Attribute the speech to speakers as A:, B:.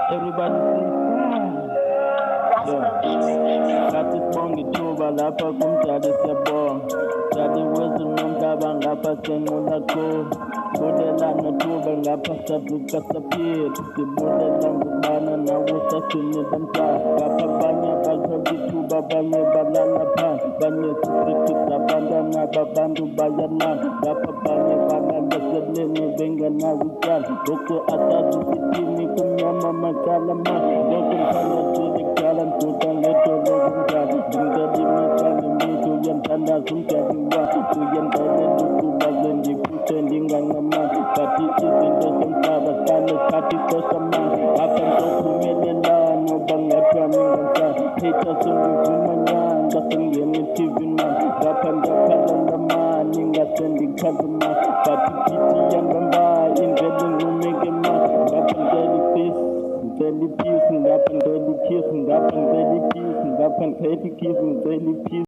A: Everybody sing. Yeah. Kathi sibonge ithuba lapha kumdali siyabonga. Dali wethu nomhlaba ngapha senqula khona. Bulelana thuba ngapha savuka saphila. Sibulela ngokubana nawe sasinile mhlaba. Ngapha abanye bathola ithuba abanye balala phansi. Banye sisikhisa abantwana babantu bayalala. Ngapha abanye balala eseleni bengenawo ityala. Lokhu asazi sithini kumnyama macala manje. Lokhu mthanda sile kudala nduda ngedolo kumdala. Ndingcela imithanda umuntu uyamthandaza umdali wakhe. Uyendelela ukuba ze ndiphuthe ndingancamani. But izinto zomhlaba zihlale zithatha ixesha manje. Apha ndizophumelelana bangathwani ngamhlanje. Haters ungivumanyanga sengena i-TV manje. Ngapha ndiyakhalela mani ngase ndikhale manje. But iphiti yangamba indlela engumeke manje. Ngapha ngicela i-peace, ngicela i-peace, ngapha ngicela i-peace, ngapha ngicela i-peace, ngapha ngicela i-peace, ngicela i-peace.